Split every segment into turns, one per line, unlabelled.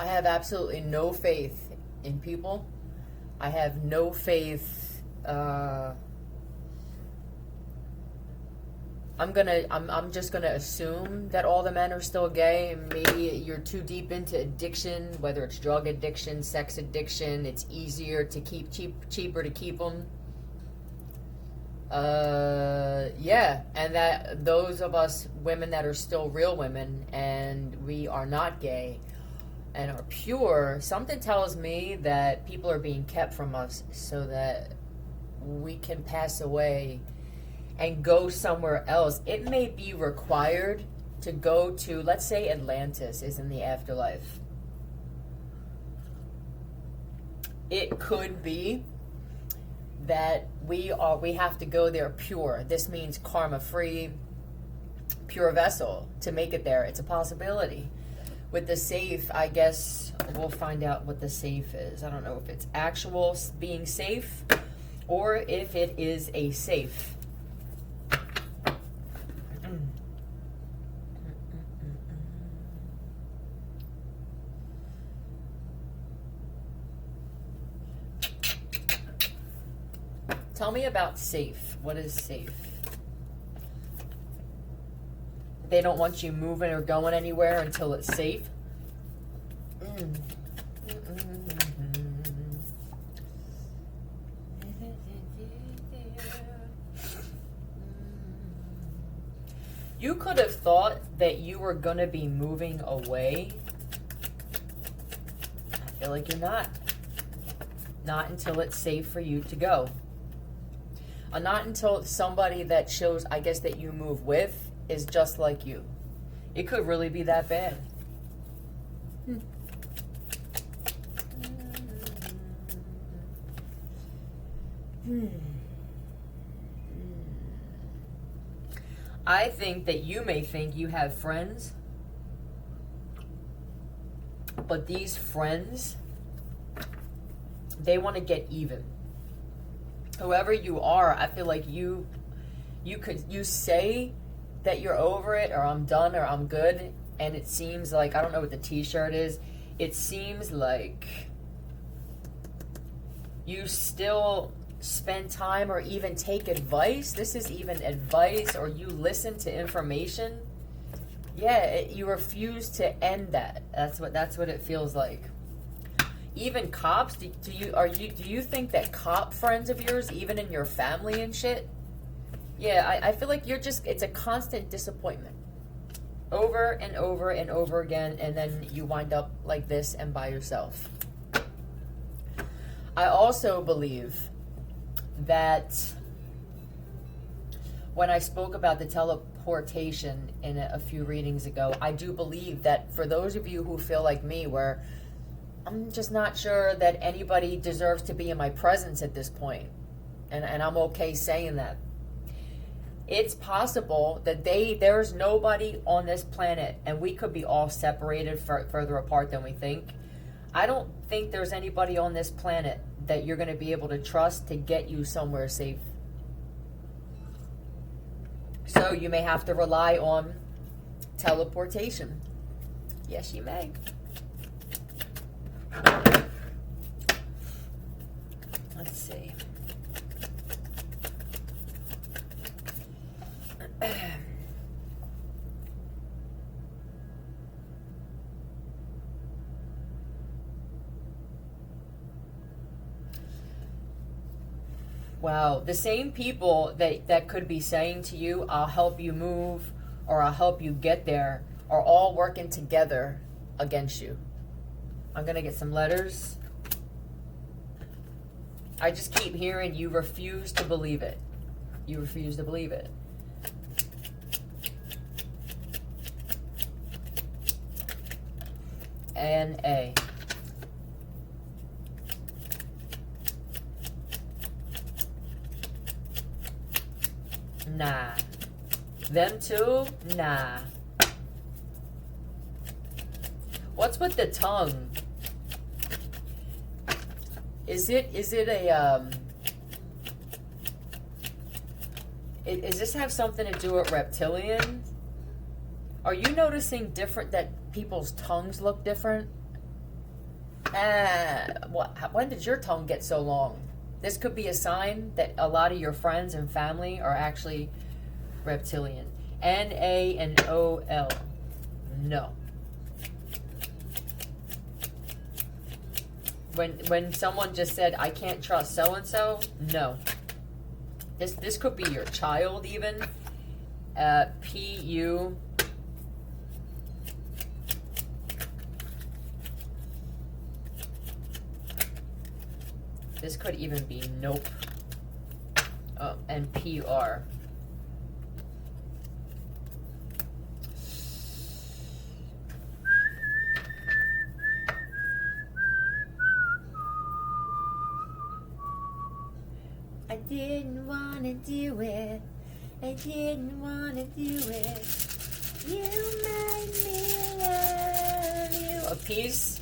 I have absolutely no faith in people. I have no faith. I'm just gonna assume that all the men are still gay. Maybe you're too deep into addiction, whether it's drug addiction, sex addiction. It's easier to keep cheaper to keep them. Yeah, and that those of us women that are still real women and we are not gay and are pure, something tells me that people are being kept from us so that we can pass away and go somewhere else. It may be required to go to, let's say Atlantis is in the afterlife. It could be that we have to go there pure. This means karma free, pure vessel to make it there. It's a possibility. With the safe, I guess we'll find out what the safe is. I don't know if it's actual being safe or if it is a safe. Tell me about safe. What is safe? They don't want you moving or going anywhere until it's safe. You could have thought that you were going to be moving away. I feel like you're not. Not until it's safe for you to go. Not until somebody that shows, I guess, that you move with is just like you. It could really be that bad. I think that you may think you have friends, but these friends, they want to get even. Whoever you are, I feel like you say that you're over it, or I'm done, or I'm good, and it seems like, I don't know what the t-shirt is, it seems like you still spend time or even take advice. This is even advice, or you listen to information. Yeah, you refuse to end that. That's what it feels like. Even cops, do you think that cop friends of yours, even in your family and shit? Yeah, I feel like it's a constant disappointment. Over and over and over again, and then you wind up like this and by yourself. I also believe that when I spoke about the teleportation in a few readings ago, I do believe that for those of you who feel like me, where I'm just not sure that anybody deserves to be in my presence at this point. And I'm okay saying that. It's possible that there's nobody on this planet, and we could be all separated further apart than we think. I don't think there's anybody on this planet that you're going to be able to trust to get you somewhere safe. So you may have to rely on teleportation. Yes, you may. Let's see. Wow, the same people that could be saying to you, I'll help you move, or I'll help you get there, are all working together against you. I'm going to get some letters. I just keep hearing you refuse to believe it. You refuse to believe it. N-A. Nah. Them too? Nah. What's with the tongue? Is it a Does this have something to do with reptilian? Are you noticing that people's tongues look different? When did your tongue get so long? This could be a sign that a lot of your friends and family are actually reptilian. N-A and O-L. No. When someone just said, I can't trust so-and-so, no. This could be your child even. P-U. This could even be nope. Oh, and P-U-R. I didn't want to do it. I didn't want to do it. You made me love you. A piece?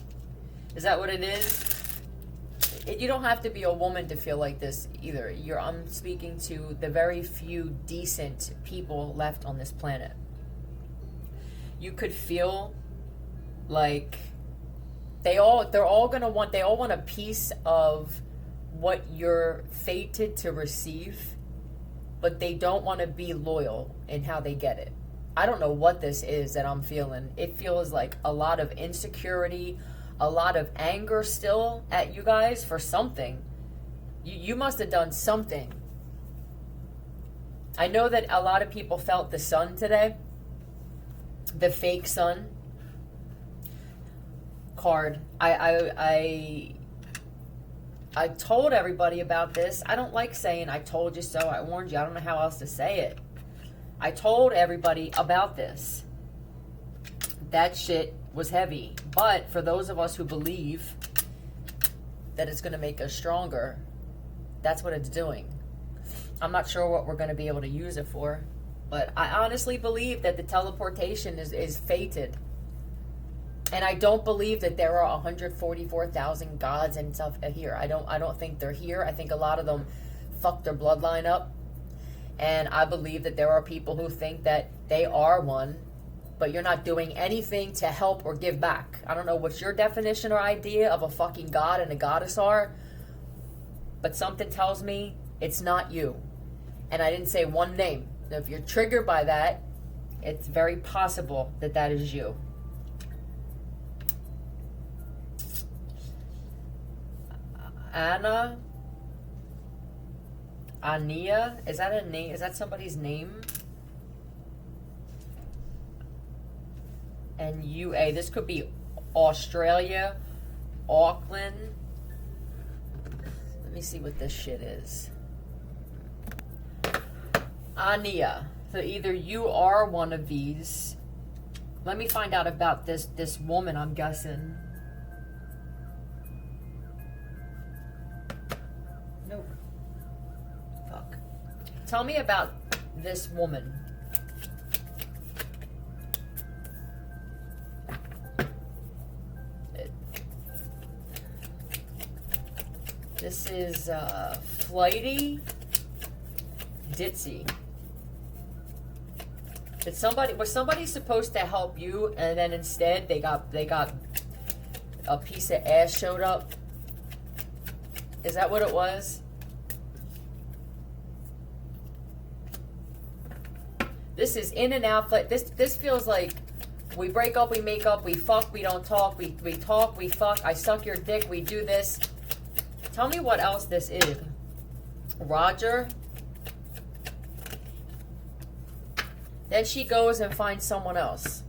Is that what it is? You don't have to be a woman to feel like this either. I'm speaking to the very few decent people left on this planet. You could feel like they all want a piece of what you're fated to receive, but they don't want to be loyal in how they get it. I don't know what this is that I'm feeling. It feels like a lot of insecurity, a lot of anger still at you guys for something. You must have done something. I know that a lot of people felt the sun today. The fake sun card. I told everybody about this. I don't like saying I told you so, I warned you. I don't know how else to say it. I told everybody about this. That shit was heavy. But for those of us who believe that it's going to make us stronger, that's what it's doing. I'm not sure what we're going to be able to use it for. But I honestly believe that the teleportation is fated. And I don't believe that there are 144,000 gods and stuff here. I don't think they're here. I think a lot of them fucked their bloodline up. And I believe that there are people who think that they are one, but you're not doing anything to help or give back. I don't know what your definition or idea of a fucking god and a goddess are, but something tells me it's not you. And I didn't say one name. Now, if you're triggered by that, it's very possible that that is you. Ania, is that a name? Is that somebody's name? And UA, this could be Australia, Auckland. Let me see what this shit is. Ania. So either you are one of these. Let me find out about this woman, I'm guessing. Nope. Fuck. Tell me about this woman. This is Flighty Ditzy. Was somebody supposed to help you, and then instead they got a piece of ass showed up? Is that what it was? This is in and out. This feels like we break up, we make up, we fuck, we don't talk, we talk, we fuck, I suck your dick, we do this. Tell me what else this is. Roger. Then she goes and finds someone else.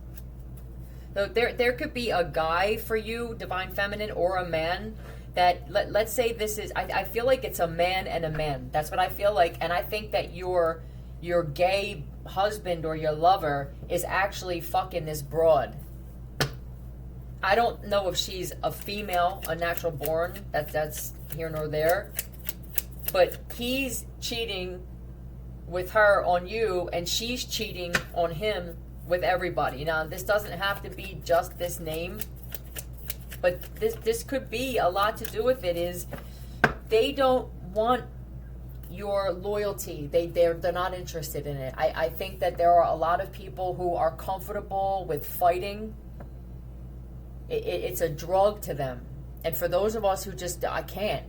So there could be a guy for you, Divine Feminine, or a man that, let's say this is, I feel like it's a man and a man. That's what I feel like. And I think that your gay husband or your lover is actually fucking this broad. I don't know if she's a female, a natural born. That's here nor there. But he's cheating with her on you, and she's cheating on him with everybody. Now, this doesn't have to be just this name, but this could be a lot to do with it. Is they don't want your loyalty. They're not interested in it. I think that there are a lot of people who are comfortable with fighting. It's a drug to them. And for those of us who just, I can't,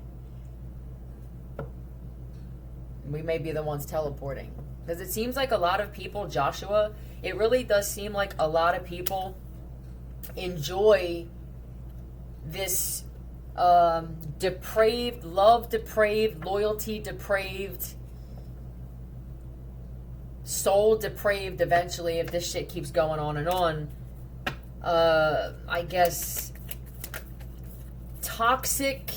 we may be the ones teleporting. Because it seems like a lot of people, Joshua, it really does seem like a lot of people enjoy this depraved, love depraved, loyalty depraved, soul depraved eventually, if this shit keeps going on and on. I guess toxic.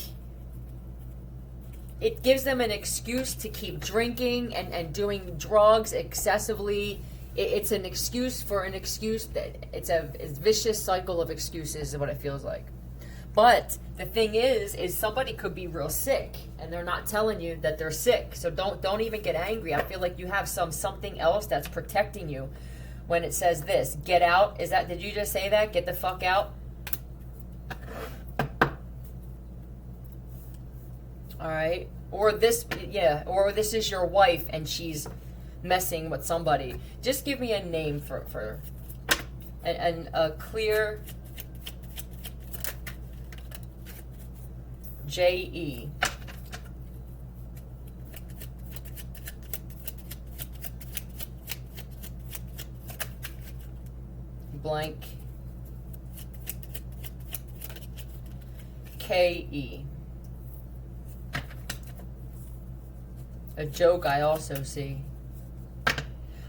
It gives them an excuse to keep drinking and doing drugs excessively. It's an excuse for an excuse. That it's a vicious cycle of excuses is what it feels like. But the thing is somebody could be real sick and they're not telling you that they're sick. So don't even get angry. I feel like you have something else that's protecting you when it says this. Get out. Did you just say that? Get the fuck out? All right. Or this is your wife and she's messing with somebody. Just give me a name for a clear J-E. Blank K-E. A joke I also see.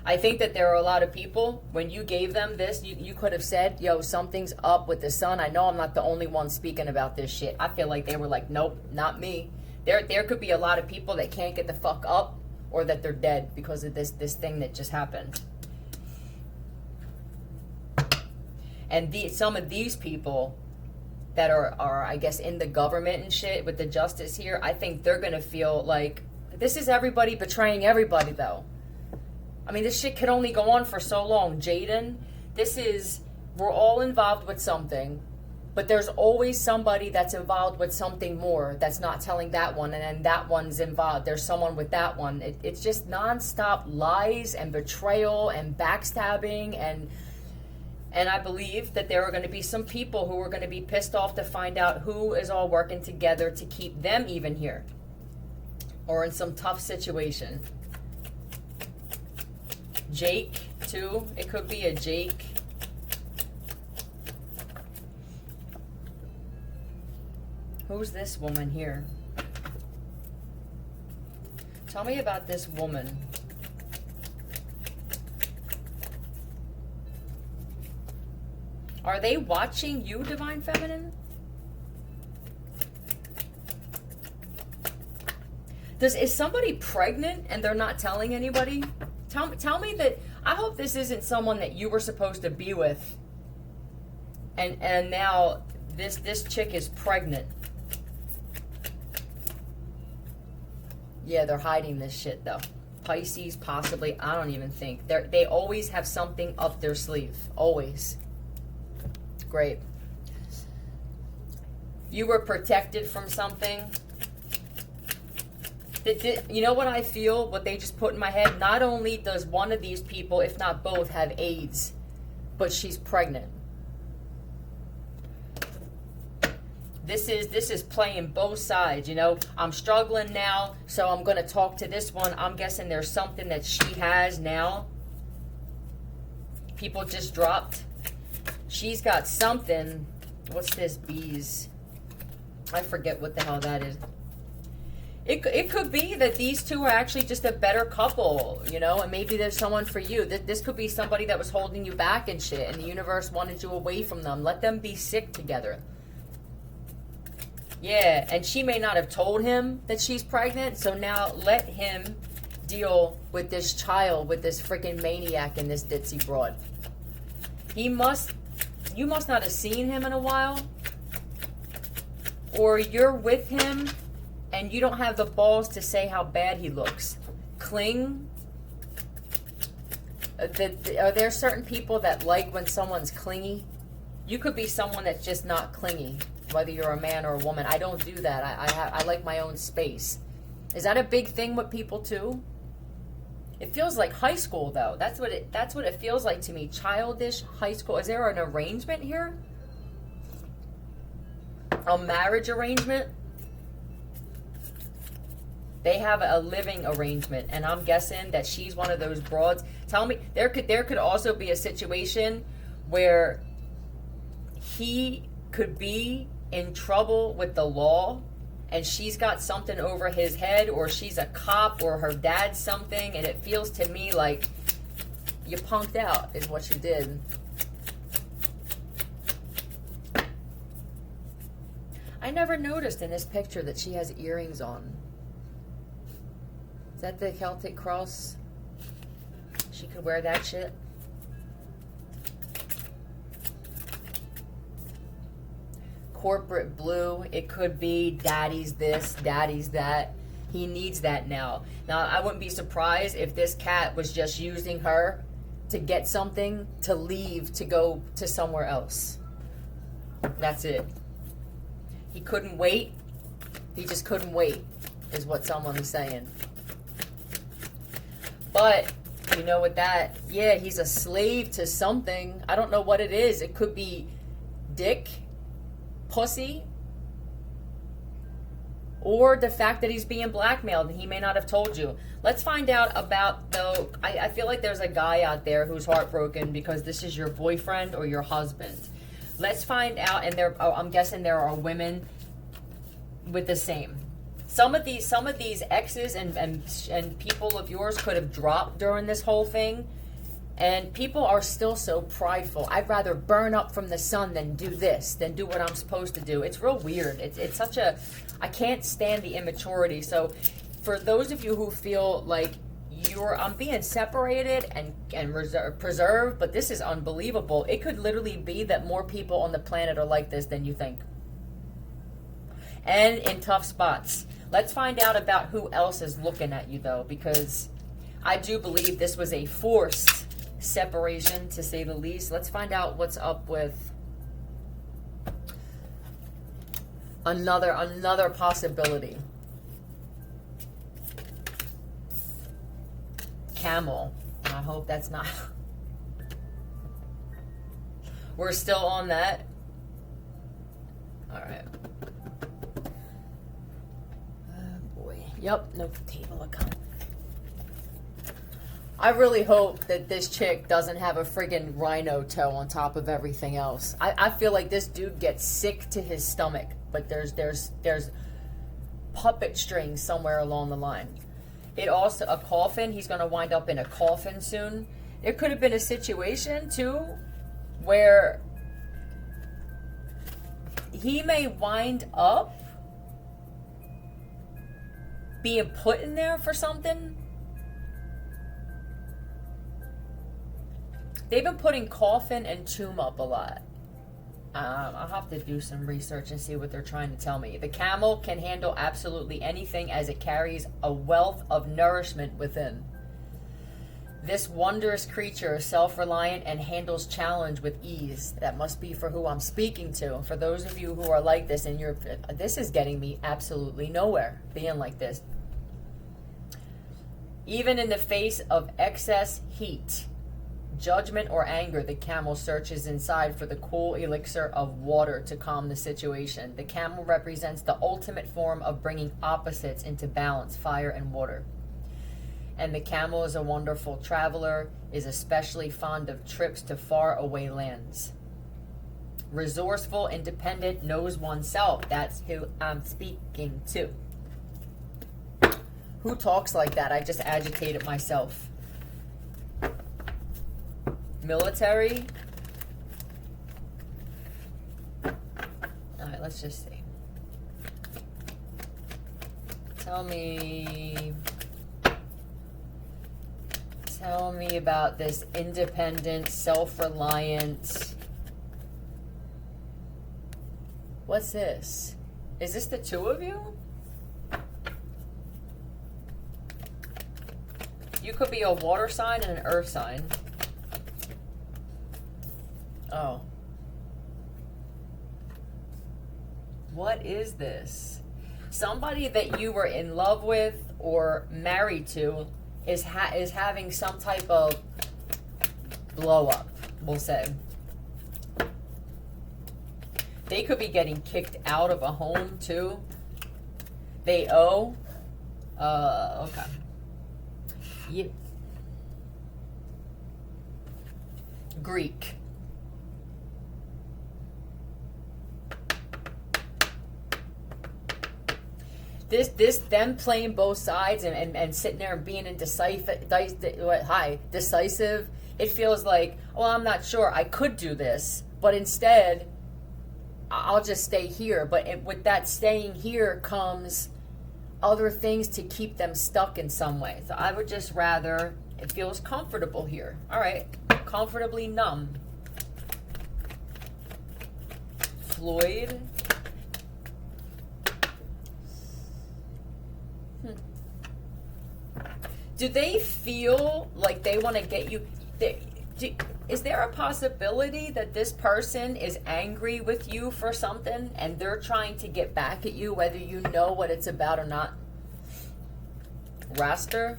I think that there are a lot of people, when you gave them this, you could have said, yo, something's up with the sun. I know I'm not the only one speaking about this shit. I feel like they were like, nope, not me. There could be a lot of people that can't get the fuck up or that they're dead because of this thing that just happened. And some of these people that are, I guess, in the government and shit with the justice here, I think they're going to feel like, this is everybody betraying everybody, though. I mean, this shit could only go on for so long. Jaden, we're all involved with something, but there's always somebody that's involved with something more that's not telling that one, and then that one's involved. There's someone with that one. It's just nonstop lies and betrayal and backstabbing, and I believe that there are going to be some people who are going to be pissed off to find out who is all working together to keep them even here or in some tough situation. Jake, too. It could be a Jake. Who's this woman here? Tell me about this woman. Are they watching you, Divine Feminine? Is somebody pregnant and they're not telling anybody? Tell me that. I hope this isn't someone that you were supposed to be with, and now this chick is pregnant. Yeah, they're hiding this shit though. Pisces, possibly. I don't even think they always have something up their sleeve. Always. Great. You were protected from something. You know what I feel? What they just put in my head? Not only does one of these people, if not both, have AIDS, but she's pregnant. This is playing both sides, you know. I'm struggling now, so I'm going to talk to this one. I'm guessing there's something that she has now. People just dropped. She's got something. What's this? Bees. I forget what the hell that is. It could be that these two are actually just a better couple, you know, and maybe there's someone for you. This could be somebody that was holding you back and shit, and the universe wanted you away from them. Let them be sick together. Yeah, and she may not have told him that she's pregnant, so now let him deal with this child, with this freaking maniac and this ditzy broad. You must not have seen him in a while, or you're with him and you don't have the balls to say how bad he looks. Cling. Are there certain people that like when someone's clingy? You could be someone that's just not clingy, whether you're a man or a woman. I don't do that. I like my own space. Is that a big thing with people too? It feels like high school though. That's what it feels like to me. Childish high school. Is there an arrangement here? a marriage arrangement. They have a living arrangement, and I'm guessing that she's one of those broads. Tell me, there could also be a situation where he could be in trouble with the law, and she's got something over his head, or she's a cop, or her dad's something, and it feels to me like you punked out is what you did. I never noticed in this picture that she has earrings on. Is that the Celtic cross? She could wear that shit. Corporate blue. It could be daddy's this, daddy's that. He needs that now. Now, I wouldn't be surprised if this cat was just using her to get something, to leave, to go to somewhere else. That's it. He couldn't wait. He just couldn't wait, is what someone is saying. But, you know, with that, yeah, he's a slave to something. I don't know what it is. It could be dick, pussy, or the fact that he's being blackmailed and he may not have told you. Let's find out about, though, I feel like there's a guy out there who's heartbroken because this is your boyfriend or your husband. Let's find out, and I'm guessing there are women with the same. Some of these exes and people of yours could have dropped during this whole thing, and people are still so prideful. I'd rather burn up from the sun than do this, than do what I'm supposed to do. It's real weird. It's such a, I can't stand the immaturity. So for those of you who feel like I'm being separated and preserved, but this is unbelievable. It could literally be that more people on the planet are like this than you think. And in tough spots. Let's find out about who else is looking at you, though, because I do believe this was a forced separation, to say the least. Let's find out what's up with another possibility. Camel. I hope that's not. We're still on that. All right. Oh boy. Yep. No table account. I really hope that this chick doesn't have a friggin' rhino toe on top of everything else. I feel like this dude gets sick to his stomach, but there's puppet strings somewhere along the line. It also, a coffin, he's going to wind up in a coffin soon. There could have been a situation, too, where he may wind up being put in there for something. They've been putting coffin and tomb up a lot. I'll have to do some research and see what they're trying to tell me. The camel can handle absolutely anything as it carries a wealth of nourishment within. This wondrous creature is self-reliant and handles challenge with ease. That must be for who I'm speaking to. For those of you who are like this, and this is getting me absolutely nowhere, being like this. Even in the face of excess heat, judgment, or anger, the camel searches inside for the cool elixir of water to calm the situation. The camel represents the ultimate form of bringing opposites into balance, fire and water. And the camel is a wonderful traveler, is especially fond of trips to far away lands. Resourceful, independent, knows oneself. That's who I'm speaking to. Who talks like that? I just agitated myself. Military. Alright, let's just see. Tell me about this independent, self-reliant. What's this? Is this the two of you? You could be a water sign and an earth sign. Oh. What is this? Somebody that you were in love with or married to is having some type of blow up, we'll say. They could be getting kicked out of a home too. They owe. Okay. Yeah. Greek. This them playing both sides and sitting there and being indecisive. Decisive. It feels like, well, I'm not sure. I could do this, but instead, I'll just stay here. But with that staying here comes other things to keep them stuck in some way. So I would just rather, it feels comfortable here. All right, comfortably numb. Floyd. Do they feel like they want to get you? Is there a possibility that this person is angry with you for something and they're trying to get back at you, whether you know what it's about or not? Raster.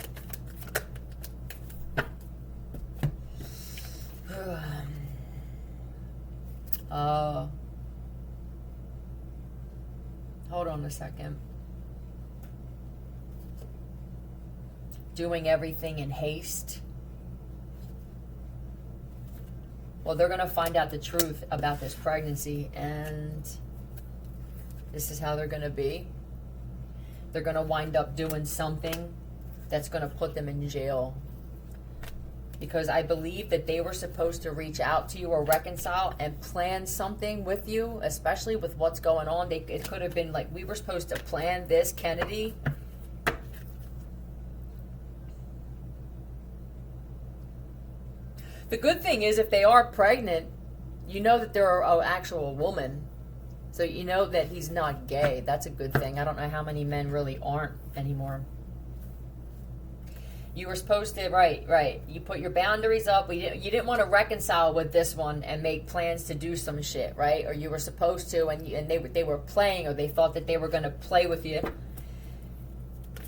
Hold on a second. Doing everything in haste. Well, they're going to find out the truth about this pregnancy, and this is how they're going to be. They're going to wind up doing something that's going to put them in jail. Because I believe that they were supposed to reach out to you or reconcile and plan something with you, especially with what's going on. It could have been like, we were supposed to plan this, Kennedy. The good thing is, if they are pregnant, you know that they're an actual woman. So you know that he's not gay. That's a good thing. I don't know how many men really aren't anymore. You were supposed to, right. You put your boundaries up. You didn't want to reconcile with this one and make plans to do some shit, right? Or you were supposed to, and they were playing, or they thought that they were going to play with you.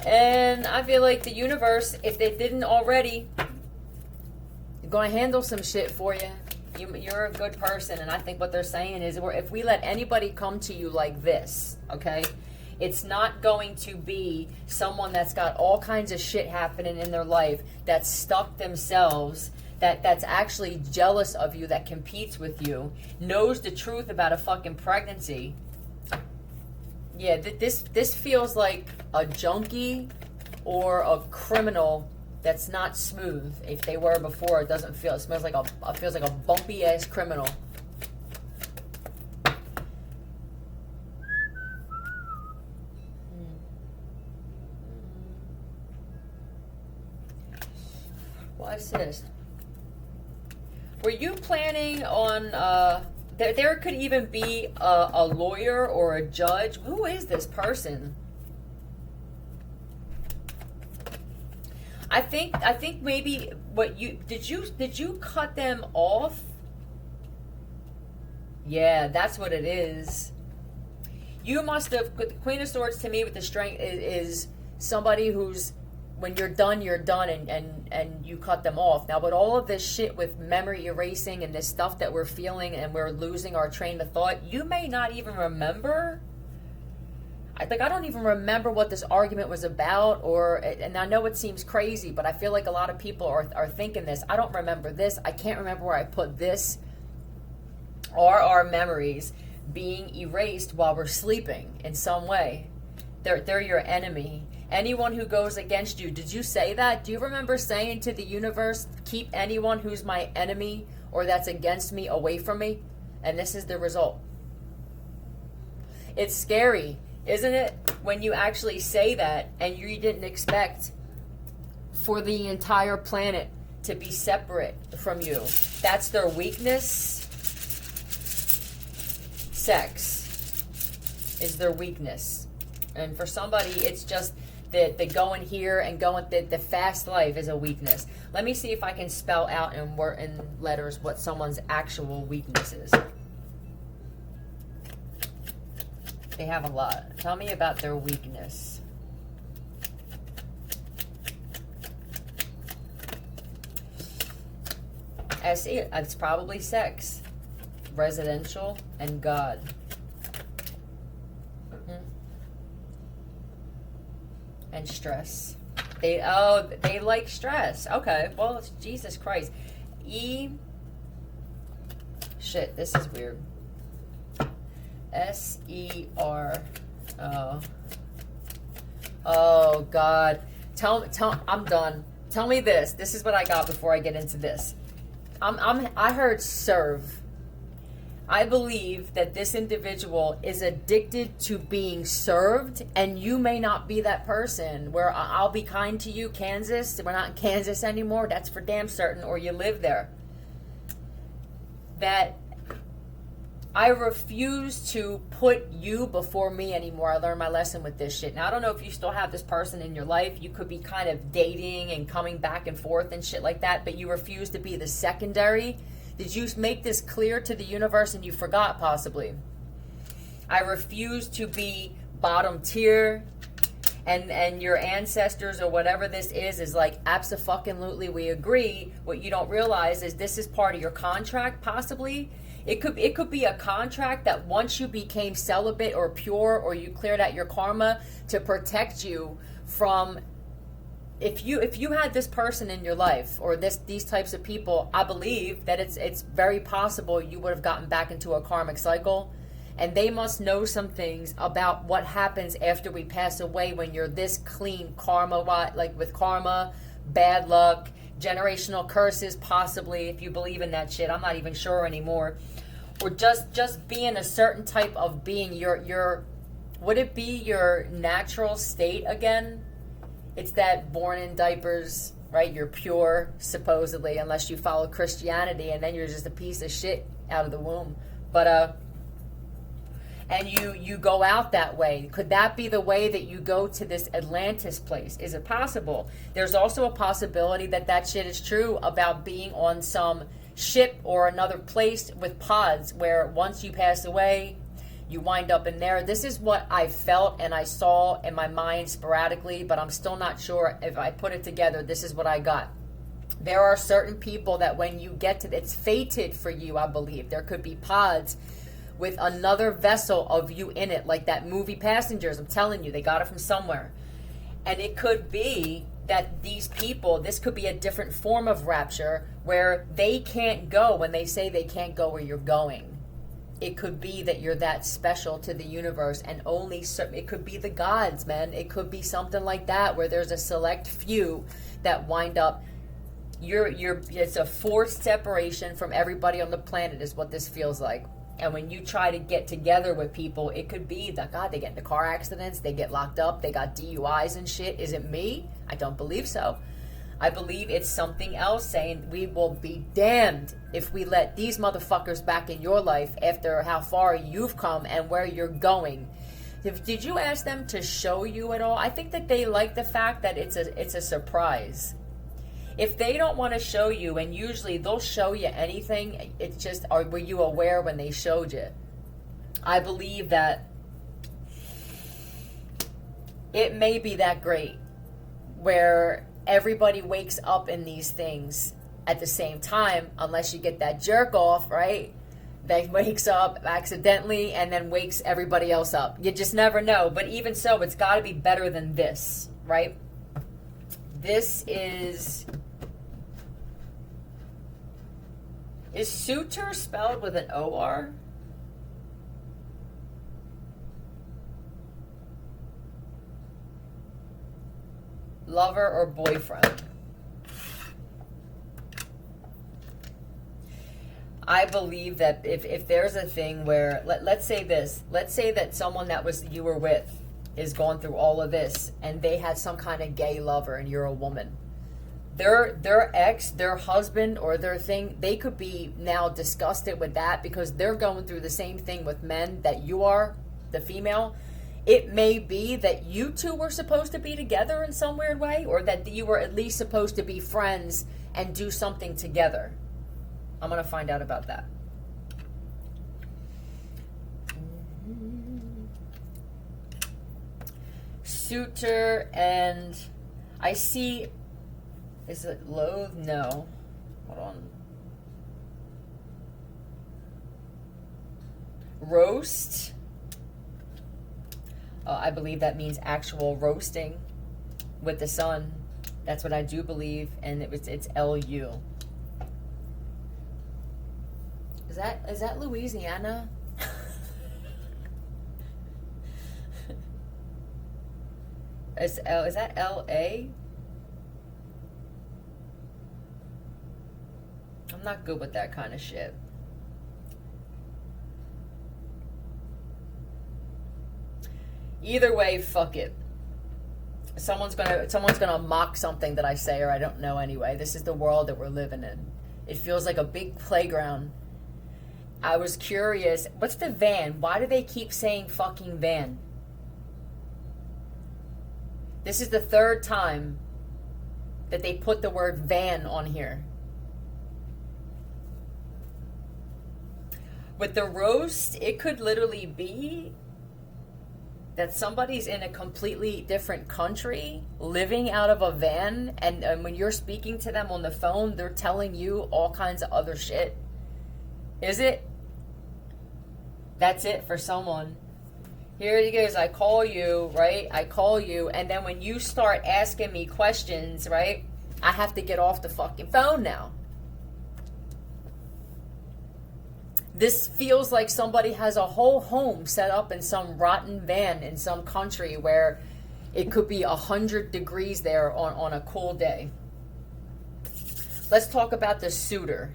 And I feel like the universe, if they didn't already, going to handle some shit for you. You're a good person, and I think what they're saying is, if we let anybody come to you like this, okay, it's not going to be someone that's got all kinds of shit happening in their life, that's stuck themselves, that's actually jealous of you, that competes with you, knows the truth about a fucking pregnancy. Yeah, this feels like a junkie or a criminal that's not smooth. If they were before, it doesn't feel. It feels like a bumpy ass criminal. What's this? Were you planning on? There could even be a lawyer or a judge. Who is this person? I think maybe did you cut them off? Yeah, that's what it is. You must have. The Queen of Swords to me with the strength is somebody who's, when you're done, and you cut them off. Now, with all of this shit with memory erasing and this stuff that we're feeling and we're losing our train of thought, you may not even remember. I don't even remember what this argument was about, and I know it seems crazy, but I feel like a lot of people are thinking this. I don't remember this. I can't remember where I put this. Are our memories being erased while we're sleeping in some way? They're your enemy. Anyone who goes against you. Did you say that? Do you remember saying to the universe, keep anyone who's my enemy or that's against me away from me? And this is the result. It's scary, isn't it, when you actually say that and you didn't expect for the entire planet to be separate from you? That's their weakness. Sex is their weakness. And for somebody, it's just the going here and going, the fast life is a weakness. Let me see if I can spell out in letters what someone's actual weakness is. They have a lot. Tell me about their weakness. I see it. It's probably sex, residential, and God. And stress. They like stress. Okay, well, it's Jesus Christ. Shit, this is weird. SER. Oh God. Tell. I'm done. Tell me this. This is what I got before I get into this. I heard serve. I believe that this individual is addicted to being served, and you may not be that person. Where I'll be kind to you, Kansas. We're not in Kansas anymore. That's for damn certain. Or you live there. That I refuse to put you before me anymore. I learned my lesson with this shit. Now, I don't know if you still have this person in your life. You could be kind of dating and coming back and forth and shit like that, but you refuse to be the secondary. Did you make this clear to the universe and you forgot possibly? I refuse to be bottom tier, and your ancestors or whatever this is like, abso-fucking-lutely, we agree. What you don't realize is this is part of your contract possibly. It could be a contract that once you became celibate or pure, or you cleared out your karma to protect you from, if you had this person in your life or these types of people, I believe that it's very possible you would have gotten back into a karmic cycle, and they must know some things about what happens after we pass away when you're this clean karma, like with karma, bad luck, generational curses possibly, if you believe in that shit. I'm not even sure anymore. Or just being a certain type of being, your would it be your natural state again? It's that born in diapers, right? You're pure, supposedly, unless you follow Christianity, and then you're just a piece of shit out of the womb. But and you go out that way. Could that be the way that you go to this Atlantis place? Is it possible? There's also a possibility that shit is true about being on some ship or another place with pods where once you pass away, you wind up in there. This is what I felt and I saw in my mind sporadically, but I'm still not sure. If I put it together, this is what I got. There are certain people that when you get to, it's fated for you, I believe. There could be pods with another vessel of you in it, like that movie Passengers. I'm telling you, they got it from somewhere. And it could be that these people, this could be a different form of rapture where they can't go when they say they can't go where you're going. It could be that you're that special to the universe, and only it could be the gods, man. It could be something like that where there's a select few that wind up. It's a forced separation from everybody on the planet is what this feels like. And when you try to get together with people, it could be that, God, they get into car accidents, they get locked up, they got DUIs and shit. Is it me? I don't believe so. I believe it's something else saying we will be damned if we let these motherfuckers back in your life after how far you've come and where you're going. Did you ask them to show you at all? I think that they like the fact that it's a surprise. If they don't want to show you, and usually they'll show you anything, it's just, were you aware when they showed you? I believe that it may be that great where everybody wakes up in these things at the same time, unless you get that jerk off, right? That wakes up accidentally and then wakes everybody else up. You just never know. But even so, it's got to be better than this, right? This is suitor spelled with an O-R? Lover or boyfriend? I believe that if there's a thing where, let's say this, let's say that someone that you were with is going through all of this and they had some kind of gay lover and you're a woman. Their ex, their husband, or their thing, they could be now disgusted with that because they're going through the same thing with men that you are, the female. It may be that you two were supposed to be together in some weird way, or that you were at least supposed to be friends and do something together. I'm going to find out about that. Suitor, and I see, is it loathe? No. Hold on. Roast. I believe that means actual roasting with the sun. That's what I do believe, and it's LU. Is that Louisiana? Is that LA? I'm not good with that kind of shit. Either way, fuck it. Someone's gonna mock something that I say or I don't know anyway. This is the world that we're living in. It feels like a big playground. I was curious. What's the van? Why do they keep saying fucking van? This is the third time that they put the word van on here. With the roast, it could literally be that somebody's in a completely different country living out of a van, and when you're speaking to them on the phone, they're telling you all kinds of other shit. Is it? That's it for someone. Here it goes. I call you, right? I call you, and then when you start asking me questions, right, I have to get off the fucking phone now. This feels like somebody has a whole home set up in some rotten van in some country where it could be 100 degrees there on a cool day. Let's talk about the suitor.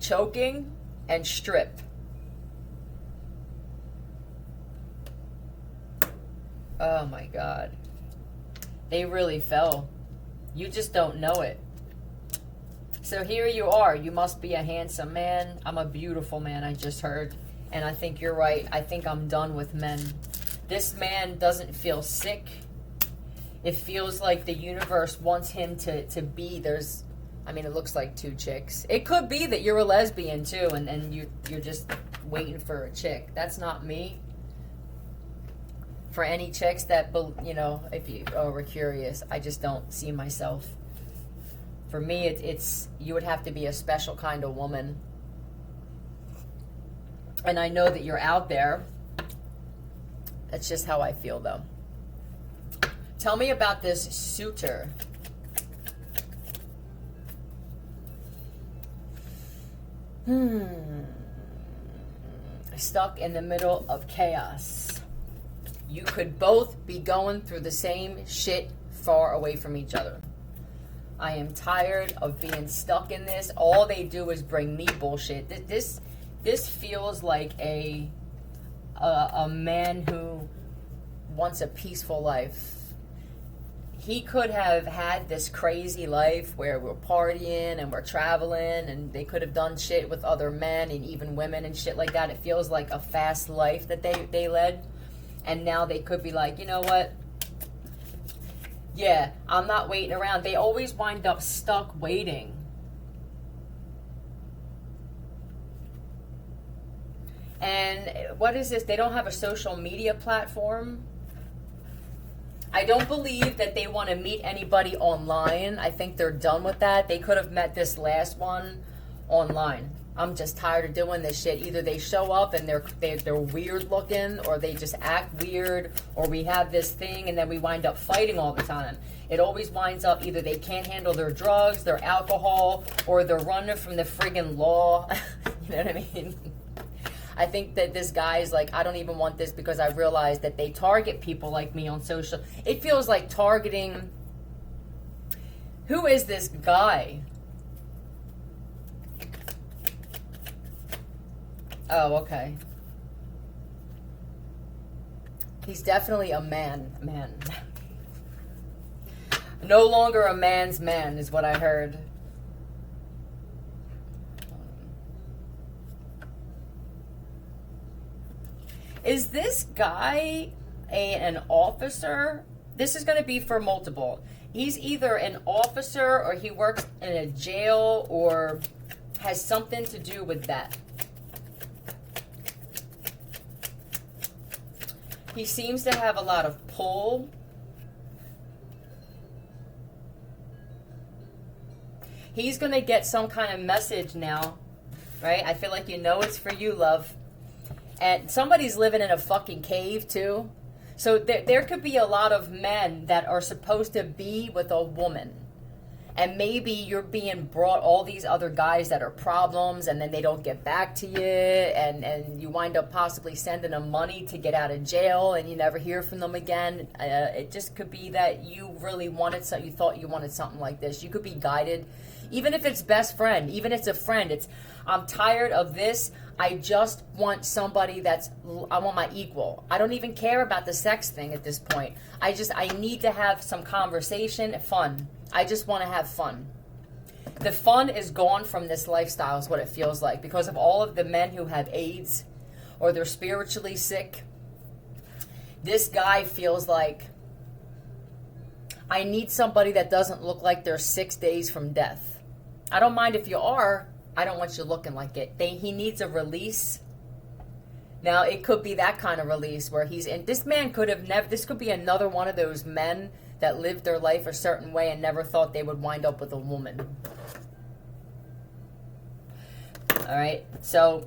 Choking and strip. Oh my God. They really fell. You just don't know it. So here you are. You must be a handsome man. I'm a beautiful man, I just heard. And I think you're right. I think I'm done with men. This man doesn't feel sick. It feels like the universe wants him to be. It looks like two chicks. It could be that you're a lesbian too, and you're just waiting for a chick. That's not me. For any chicks that, if you were curious, I just don't see myself. For me, it's you would have to be a special kind of woman. And I know that you're out there. That's just how I feel, though. Tell me about this suitor. Stuck in the middle of chaos. You could both be going through the same shit far away from each other. I am tired of being stuck in this. All they do is bring me bullshit. This feels like a man who wants a peaceful life. He could have had this crazy life where we're partying and we're traveling, and they could have done shit with other men and even women and shit like that. It feels like a fast life that they led. And now they could be like, you know what? Yeah, I'm not waiting around. They always wind up stuck waiting. And what is this? They don't have a social media platform. I don't believe that they want to meet anybody online. I think they're done with that. They could have met this last one online. I'm just tired of doing this shit. Either they show up and they're weird looking, or they just act weird, or we have this thing and then we wind up fighting all the time. It always winds up either they can't handle their drugs, their alcohol, or they're running from the friggin' law. You know what I mean? I think that this guy is like, I don't even want this, because I realize that they target people like me on social. It feels like targeting. Who is this guy? Oh, okay. He's definitely a man. No longer a man's man is what I heard. Is this guy an officer? This is going to be for multiple. He's either an officer, or he works in a jail, or has something to do with that. He seems to have a lot of pull. He's going to get some kind of message now, right? I feel like you know it's for you, love. And somebody's living in a fucking cave too. So there could be a lot of men that are supposed to be with a woman. And maybe you're being brought all these other guys that are problems, and then they don't get back to you, and you wind up possibly sending them money to get out of jail, and you never hear from them again. It just could be that you really wanted something, you thought you wanted something like this. You could be guided, even if it's best friend, even if it's a friend. It's, I'm tired of this. I just want somebody I want my equal. I don't even care about the sex thing at this point. I need to have some conversation, fun. I just want to have fun. The fun is gone from this lifestyle is what it feels like, because of all of the men who have AIDS or they're spiritually sick. This guy feels like, I need somebody that doesn't look like they're 6 days from death. I don't mind if you are. I don't want you looking like it. He needs a release. Now, it could be that kind of release where he's in. This man could have never, this could be another one of those men that lived their life a certain way and never thought they would wind up with a woman. All right, so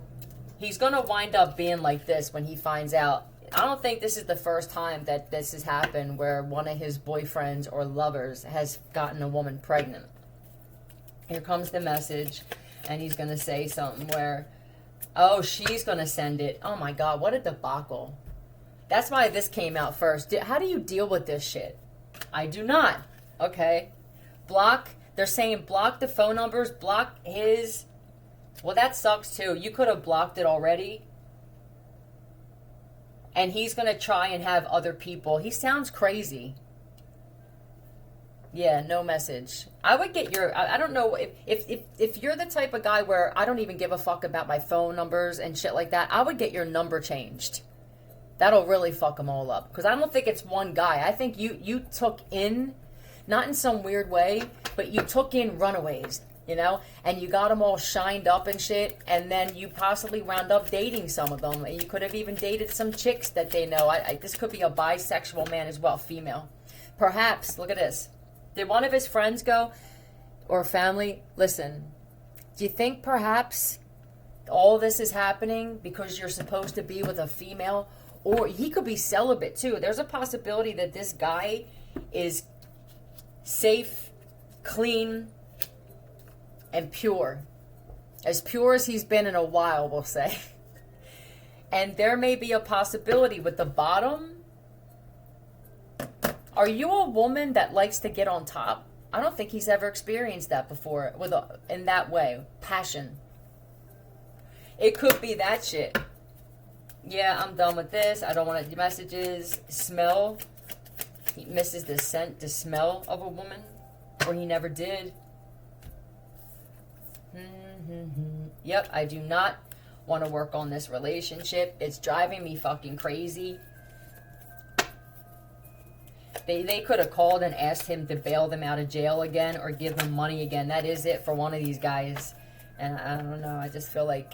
he's going to wind up being like this when he finds out. I don't think this is the first time that this has happened where one of his boyfriends or lovers has gotten a woman pregnant. Here comes the message, and he's going to say something where, oh, she's going to send it. Oh my God, what a debacle. That's why this came out first. How do you deal with this shit? I do not. Okay. Block. They're saying block the phone numbers. Block his. Well, that sucks too. You could have blocked it already. And he's going to try and have other people. He sounds crazy. Yeah, no message. I would get your, I don't know, if you're the type of guy where I don't even give a fuck about my phone numbers and shit like that, I would get your number changed. That'll really fuck them all up. Because I don't think it's one guy. I think you took in, not in some weird way, but you took in runaways, you know? And you got them all shined up and shit. And then you possibly wound up dating some of them. And you could have even dated some chicks that they know. This could be a bisexual man as well, female. Perhaps, look at this. Did one of his friends go, or family, listen, do you think perhaps all this is happening because you're supposed to be with a female? Or he could be celibate too. There's a possibility that this guy is safe, clean, and pure. As pure as he's been in a while, we'll say. And there may be a possibility with the bottom. Are you a woman that likes to get on top? I don't think he's ever experienced that before in that way. Passion. It could be that shit. Yeah, I'm done with this. I don't want any messages. Smell. He misses the scent, the smell of a woman. Or he never did. Yep, I do not want to work on this relationship. It's driving me fucking crazy. They could have called and asked him to bail them out of jail again or give them money again. That is it for one of these guys. And I don't know. I just feel like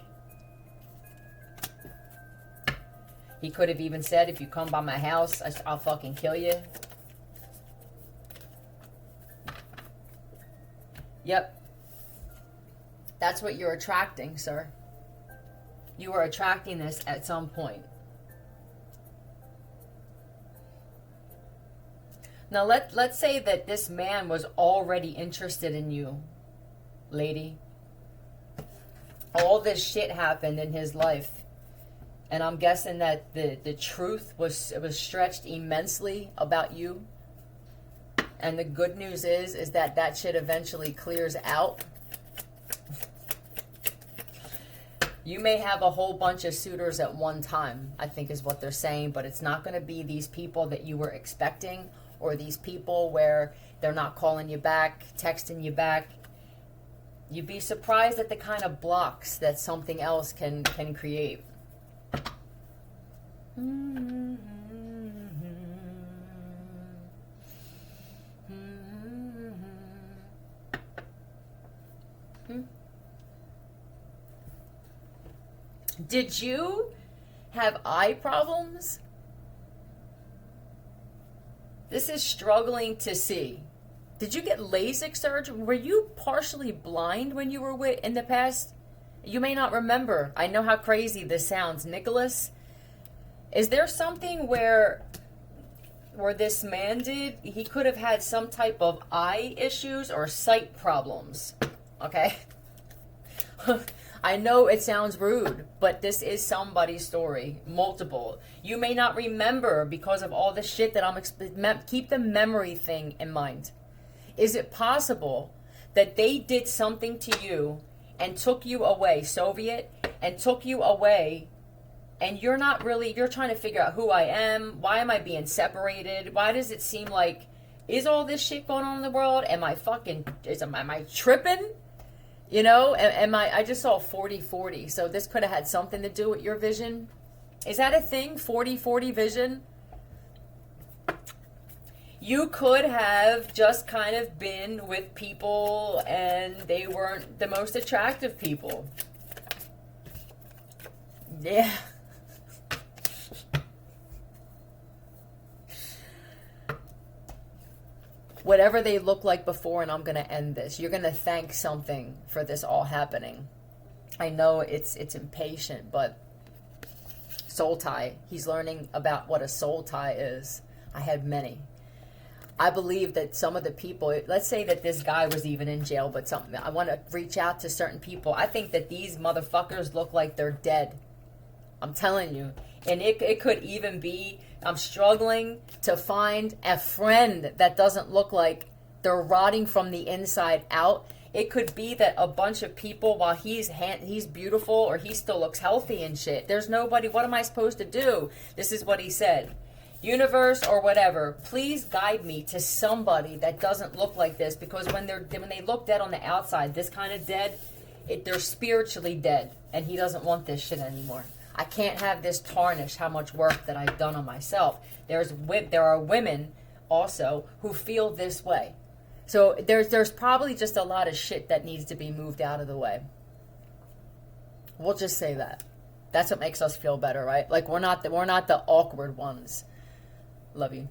he could have even said, if you come by my house, I'll fucking kill you. Yep. That's what you're attracting, sir. You are attracting this at some point. Now, let's say that this man was already interested in you, lady. All this shit happened in his life. And I'm guessing that the truth was stretched immensely about you. And the good news is that shit eventually clears out. You may have a whole bunch of suitors at one time, I think is what they're saying. But it's not going to be these people that you were expecting, or these people where they're not calling you back, texting you back. You'd be surprised at the kind of blocks that something else can create. Did you have eye problems? This is struggling to see. Did you get LASIK surgery? Were you partially blind when you were in the past? You may not remember. I know how crazy this sounds. Nicholas, is there something where this man he could have had some type of eye issues or sight problems? Okay? I know it sounds rude, but this is somebody's story. Multiple. You may not remember because of all the shit that keep the memory thing in mind. Is it possible that they did something to you and took you away, Soviet, and took you away, and you're trying to figure out who I am, why am I being separated, why does it seem like, is all this shit going on in the world, am I tripping? You know, I just saw 40-40, so this could have had something to do with your vision. Is that a thing, 40-40 vision? You could have just kind of been with people and they weren't the most attractive people. Yeah. Whatever they look like before, and I'm going to end this. You're going to thank something for this all happening. I know it's impatient, but soul tie. He's learning about what a soul tie is. I had many. I believe that some of the people, let's say that this guy was even in jail, but something, I want to reach out to certain people. I think that these motherfuckers look like they're dead. I'm telling you. And it could even be, I'm struggling to find a friend that doesn't look like they're rotting from the inside out. It could be that a bunch of people, while he's beautiful or he still looks healthy and shit, there's nobody, what am I supposed to do? This is what he said. Universe or whatever, please guide me to somebody that doesn't look like this, because when they look dead on the outside, this kind of dead, they're spiritually dead, and he doesn't want this shit anymore. I can't have this tarnish how much work that I've done on myself. There are women also who feel this way. So there's probably just a lot of shit that needs to be moved out of the way. We'll just say that. That's what makes us feel better, right? Like we're not the awkward ones. Love you.